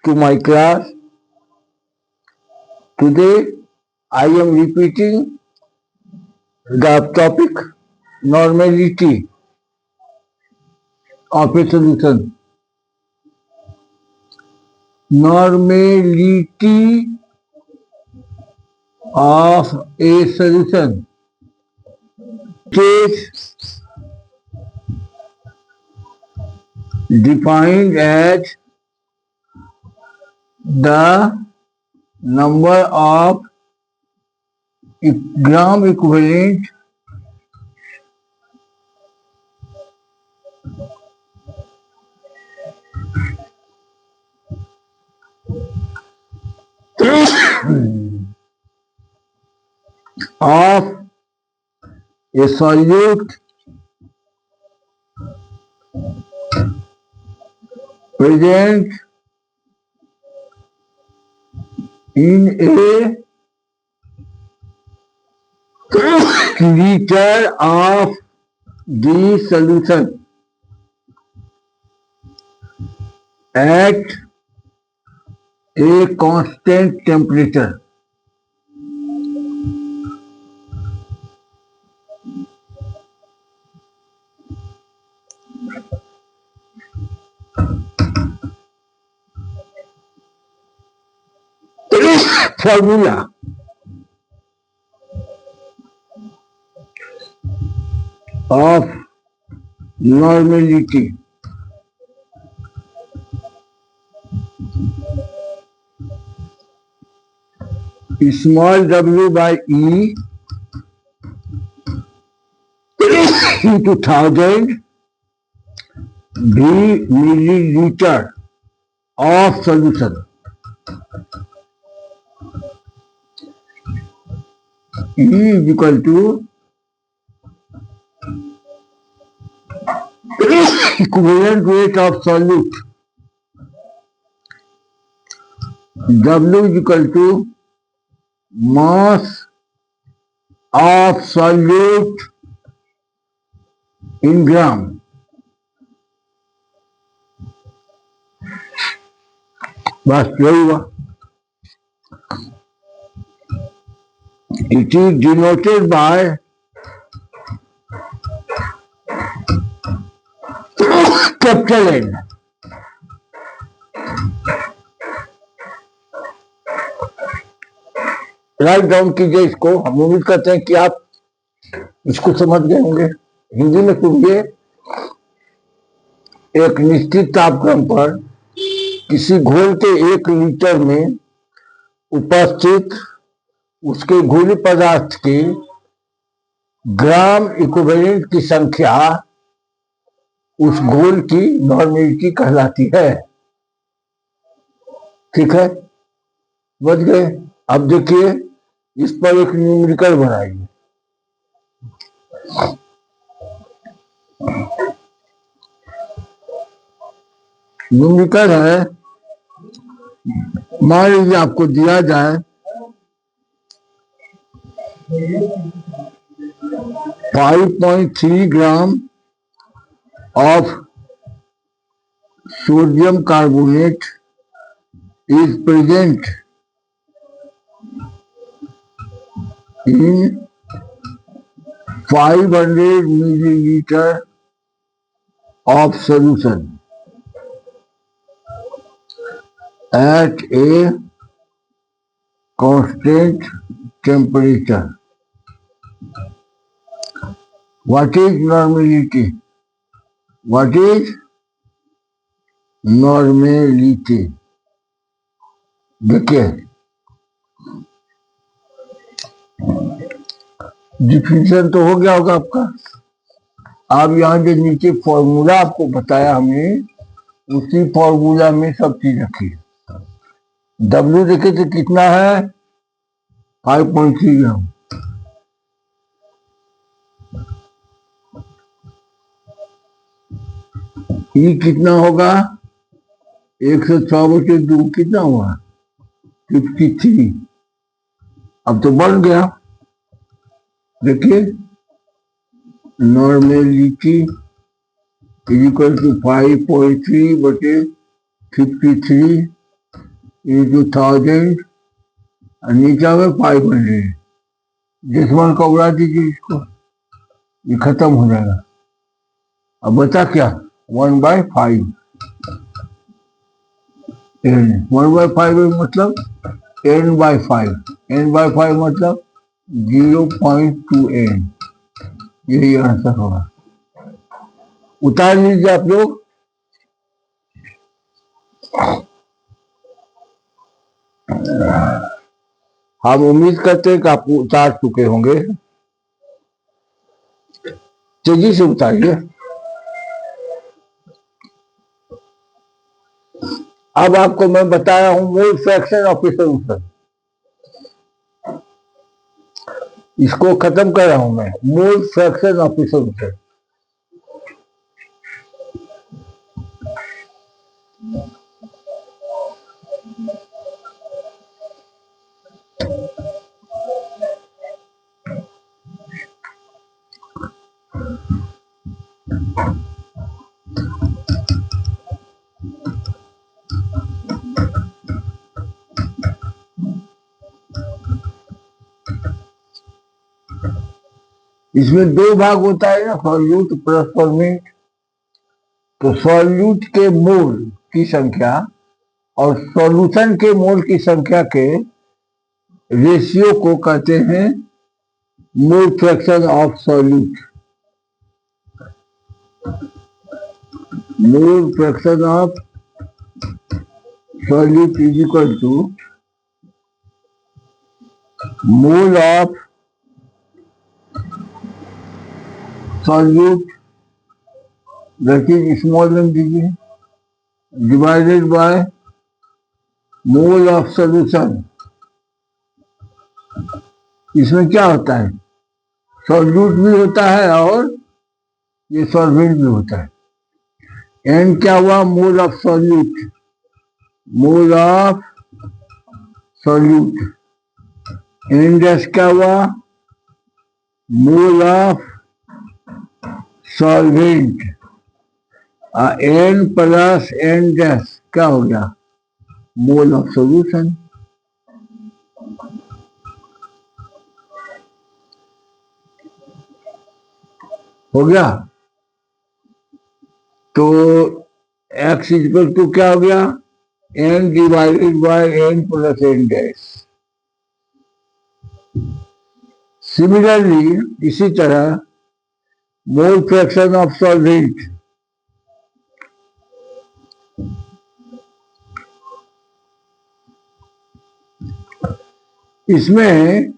to my class. Today I am repeating the topic normality of a solution. Normality of a solution is defined as the number of gram equivalent of a solute present in a liter of the solution at a constant temperature. Formula of normality. Small w by E into 1000 V milliliter of solution. E is equal to equivalent weight of solute. W is equal to mass of solute in gram. बस यही हुआ. It is denoted by capital N. Write down कीजिए इसको. हम उम्मीद करते हैं कि आप इसको समझ गए होंगे. हिंदी में सुनिए. एक निश्चित तापक्रम पर किसी घोल के 1 लीटर में उपस्थित उसके घोली पदार्थ के ग्राम इक्विवेलेंट की संख्या उस घोल की नॉर्मेलिटी कहलाती है. ठीक है, समझ गए. अब देखिए इस पर एक न्यूमेरिकल बनाइए. न्यूमेरिकल है. मान लीजिए आपको दिया जाए 5.3 ग्राम of sodium carbonate is present in 500 milliliter of solution at a constant temperature. What is normality? What is normality? देखिए डिफिनेशन तो हो गया होगा आपका. अब यहाँ जो नीचे फॉर्मूला आपको बताया हमने उसी फॉर्मूला में सब चीज रखी है. W देखे तो कितना है 5.3 ग्राम. ई कितना होगा 106/2 कितना हुआ 53. अब तो बढ़ गया. देखिए normality is equal to 5.3/53 into 1000 और नीचे में 500। डेसिमल का उड़ा दीजिए इसको, ये खत्म हो जाएगा। अब बता क्या, 1/5 n। 1/5 मतलब n/5, n/5 मतलब 0.2n। यही आंसर होगा। उतार लीजिए आप लोग। हम उम्मीद करते हैं कि आप उतार चुके होंगे। तेजी से उतारिए। अब आपको मैं बताया हूं मोल फ्रैक्शन ऑफ ए सॉल्यूशन, इसको खत्म कर रहा हूं मैं। मोल फ्रैक्शन ऑफ ए सॉल्यूशन, इसमें दो भाग होता है ना, सॉल्यूट प्लस सॉल्वेंट। तो सॉल्यूट के मोल की संख्या और सॉल्यूशन के मोल की संख्या के रेशियो को कहते हैं mole fraction of solute. Mole fraction of solute is equal to mole of solute, that is small m दीजिए, divided by mole of solution. इसमें क्या होता है, सॉल्यूट भी होता है और ये सॉल्वेंट भी होता है। एन क्या हुआ, mole of solute, mole of solute. N dash क्या हुआ, mole of solvent. N plus n dash क्या हो गया, मोल ऑफ सॉल्यूशन। हो गया। तो x इक्वल टू क्या हो गया, n divided by n plus n dash. Similarly इसी तरह मोल फ्रैक्शन ऑफ सॉल्वेंट, इसमें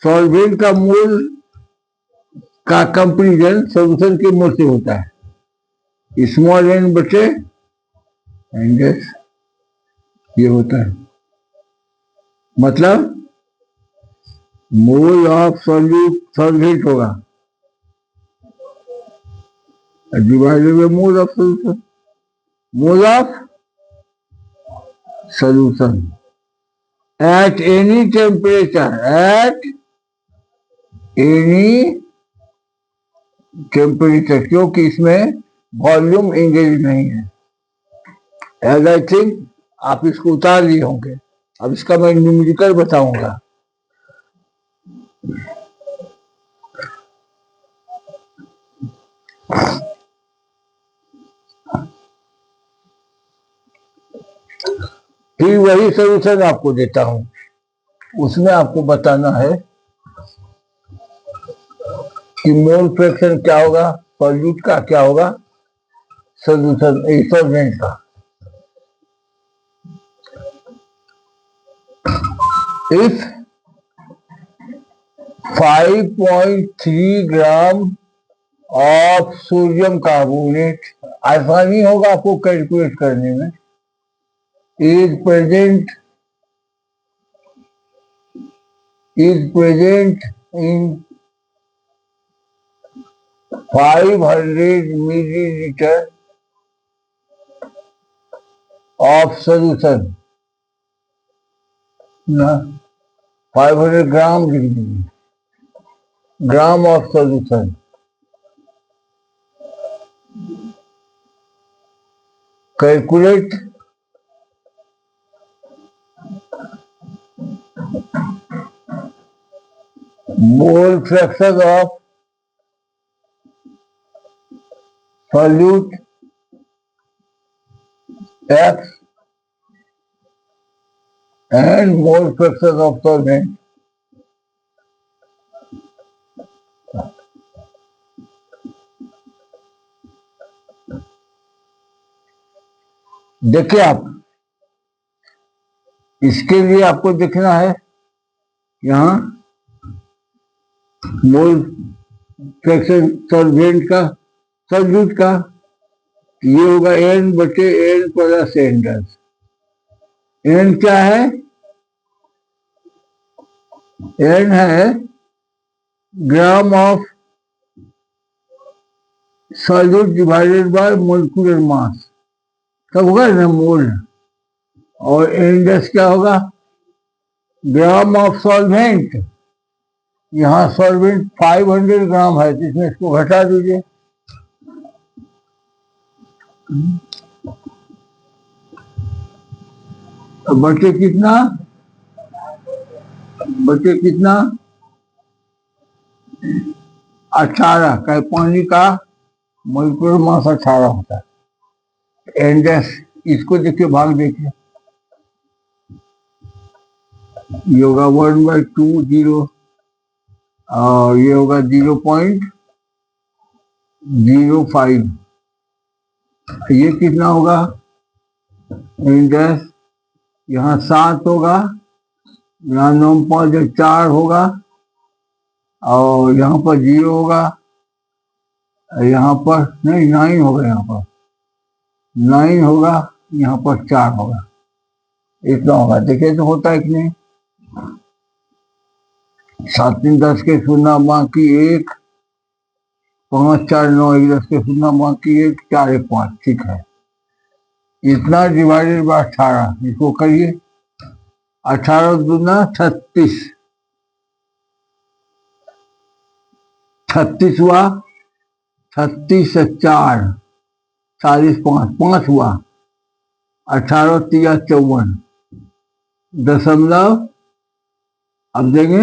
सॉल्वेंट का मोल का कंपेरिजन सॉल्यूशन के मोल से होता है, स्मॉल n बटे n डैश, ये होता है। मतलब मोल ऑफ सॉल्वेंट होगा divided by mole of solution, mole of solution at any temperature, at any temperature, क्योंकि इसमें वॉल्यूम एंगेज नहीं है। एज आई थिंक आप इसको उतार लिए होंगे। अब इसका मैं न्यूमेरिकल बताऊंगा। फिर वही सोल्यूशन आपको देता हूं, उसमें आपको बताना है कि मोल फ्रैक्शन क्या होगा, सॉल्यूट का क्या होगा, सोल्यूशन सॉल्वेंट का। If 5.3 gram of sodium carbonate, आसानी होगा आपको कैलकुलेट करने में, is present in 500 milliliter of solution, ना 500 ग्राम लिख दीजिए, gram of solution. Calculate mole fraction of solute X and mole fraction of solvent. देखिए आप, इसके लिए आपको देखना है यहाँ मोल फ्रैक्शन सॉल्वेंट का, सॉल्यूट का, ये होगा n बटे n plus n dash. n क्या है? n है gram of solute divided by molecular mass, तब होगा ना मोल। और n डैश क्या होगा? Gram of solvent. यहाँ सॉल्वेंट 500 ग्राम है, तो इसमें इसको घटा दीजिए। बटे कितना? बटे कितना? 18 का, पानी का मोलिकुलर मास 18 होता है। एन डैश, इसको देखिए, भाग देखिए, ये होगा 1/2 और ये होगा 0.05। ये कितना होगा? एन डैश यहाँ 7 होगा, यहाँ 9.4 होगा, और यहाँ पर 0 होगा, यहाँ पर नहीं 9 होगा, यहाँ पर 9 होगा, यहाँ पर 4 होगा, इतना होगा। देखिए तो होता है कि नहीं? 7 3 10 के 0 बाकी 1, 5 4 9 1 10 के 0 बाकी 1 4 1 5, ठीक है। इतना डिवाइडेड बाय 18, इसको करिए। 18 दूना 36, 36 हुआ, 36 से 4 40 5 हुआ, 18 3 54 दशमलव, अब देंगे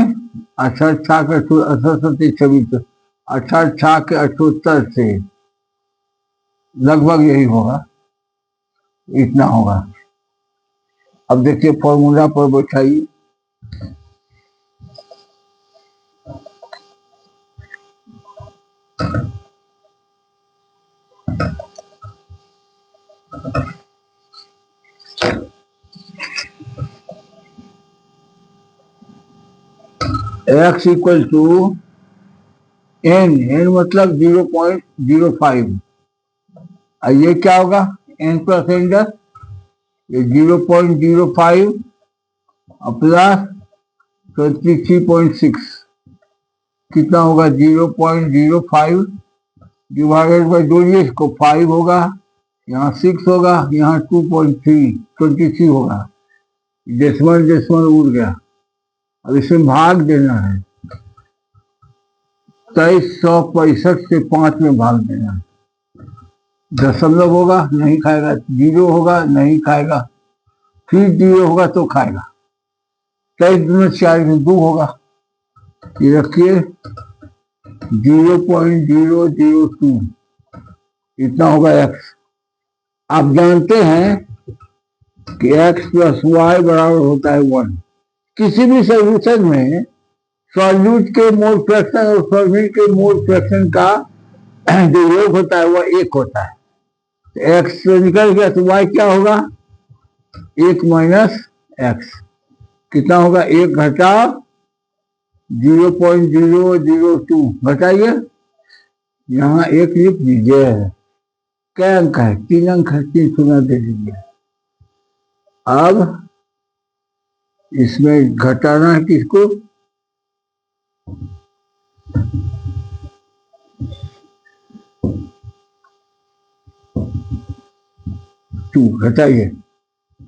18 छाक 18 26, 18 छाक 78 से लगभग यही होगा, इतना होगा। अब देखिए फॉर्मूला पर बैठाइए। x equal to n, n मतलब 0.05, ये क्या होगा? n प्लस n डैश, ये 0.05 प्लस 23.6 कितना होगा? 0.05 डिवाइडेड बाई, जोड़िए इसको, 5 होगा, यहाँ 6 होगा, यहाँ 2.3 23 होगा, डेसिमल डेसिमल उड़ गया। अब इसमें भाग देना है, 2365 से 5 में भाग देना है। दशमलव होगा नहीं खाएगा, 0 होगा नहीं खाएगा, फिर 0 होगा तो खाएगा। 23 दूना 4 में 2 होगा, ये रखिए 0.002, इतना होगा x। आप जानते हैं कि x प्लस वाई बराबर होता है 1। किसी भी सॉल्यूशन में सॉल्यूट के मोल फ्रैक्शन और सॉल्वेंट के मोल फ्रैक्शन का जो योग होता है वह 1 होता है। तो x निकल गया तो y क्या होगा? 1 माइनस x, कितना होगा? 1 घटा 0.002, घटाइए, यहाँ 1 लिख दीजिए। क्या अंक है? 3 अंक है, 3 शून्य दे दीजिए। अब इसमें घटाना है किसको? 2 घटाइए,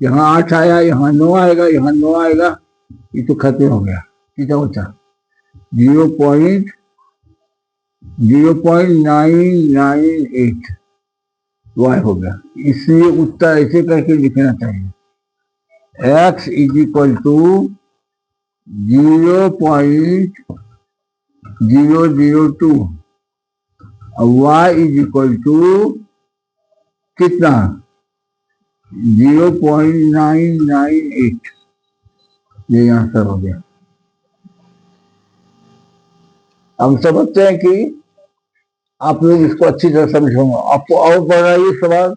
यहाँ 8 आया, यहाँ 9 आएगा, यहाँ 9 आएगा, ये तो खत्म हो गया। कितना होता? 0.998 y हो गया। इसलिए उत्तर ऐसे करके लिखना चाहिए, x इज इक्वल टू 0.998 002 और y इज इक्वल टू कितना 0.998। ये आंसर हो गया। हम समझते हैं कि आप लोग इसको अच्छी तरह समझोगे। आपको और बनाइए सवाल,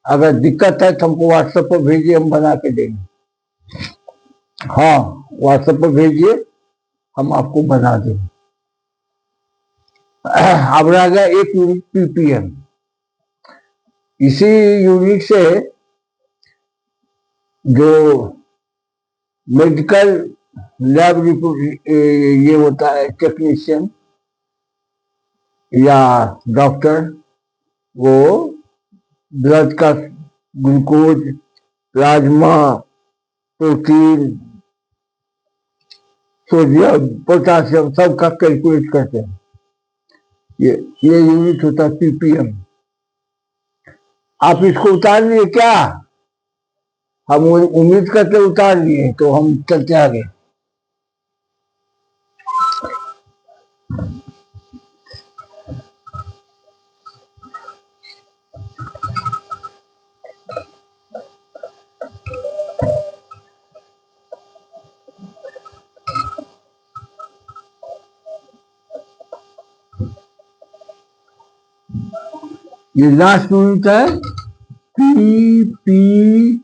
अगर दिक्कत है तो हमको व्हाट्सएप पर भेजिए, हम बना के देंगे। हाँ, व्हाट्सएप पर भेजिए, हम आपको बना देंगे। अब रह गया एक यूनिट पीपीएम। इसी यूनिट से जो मेडिकल लैब रिपोर्ट ये होता है, टेक्नीशियन या डॉक्टर, वो ब्लड का glucose, plasma, protein, sodium, potassium सबका कैलकुलेट करते हैं। ये यूनिट होता है पीपीएम। आप इसको उतार लिए क्या? हम उम्मीद करते उतार लिए, तो हम चलते आगे। ये लास्ट यूनिट है पीपीएम।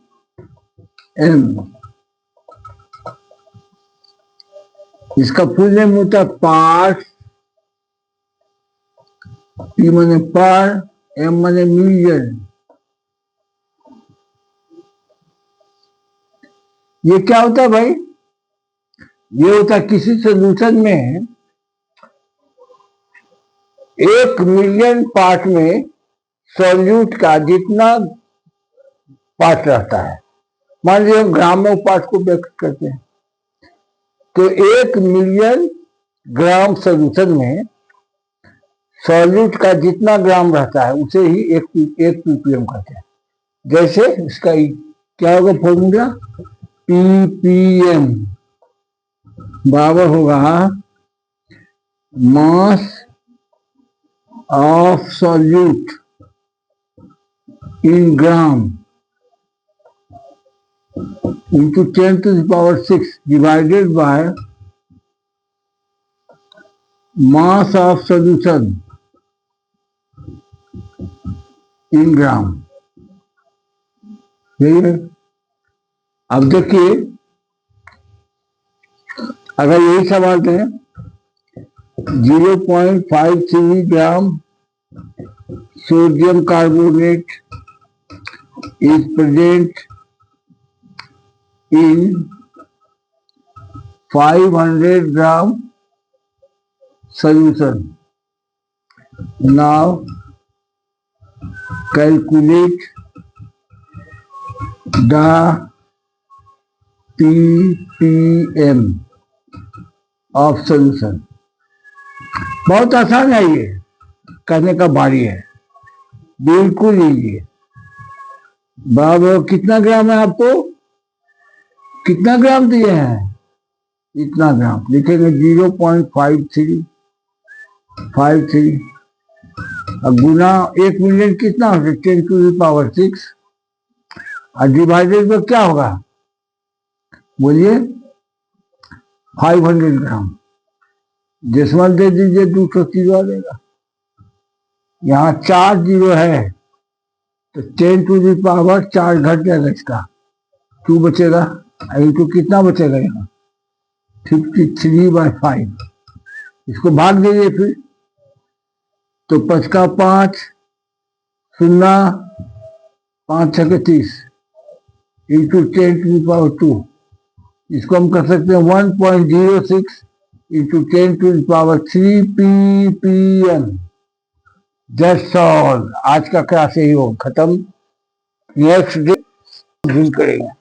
इसका फुल नेम होता है पार्ट, पी माने पर, एम माने मिलियन। ये क्या होता है भाई? ये होता है किसी सोल्यूशन में 1 मिलियन पार्ट में सॉल्यूट का जितना पार्ट रहता है। मान लीजिए हम ग्राम में पार्ट को व्यक्त करते हैं, तो 1 मिलियन ग्राम सोल्यूशन में सॉल्यूट का जितना ग्राम रहता है उसे ही एक पीपीएम कहते हैं। जैसे इसका क्या होगा फॉर्मूला? पीपीएम बराबर होगा mass of solute in gram into 10 to the power 6 divided by mass of solution in gram। सही है। अब देखिए, अगर यही सवाल है 0.53 gram sodium carbonate is present in 500 gram solution. Now calculate the ppm of solution। बहुत आसान है, ये करने का बारी है, बिल्कुल इजी है। बराबर कितना ग्राम है? आपको कितना ग्राम दिए हैं? इतना ग्राम लिखेंगे 0.53 अब गुना 1 मिलियन कितना होगा? 10 to the power 6 और डिवाइडेड में क्या होगा बोलिए? 500 ग्राम। डेसिमल दे दीजिए, 200 जीरो आ जाएगा। यहाँ 4 जीरो है तो 10 to the पावर 4 घट जाएगा, इसका 2 बचेगा। इंटू कितना बचेगा? यहाँ 53/5। इसको भाग दीजिए फिर, तो 5 का 5 शून्य 5 6 30 इंटू 10 to the पावर 2। इसको हम कर सकते हैं 1.06 into 10 to the power 3 ppm। That's all. आज का क्लास यही हो खत्म। नेक्स्ट डे करेंगे।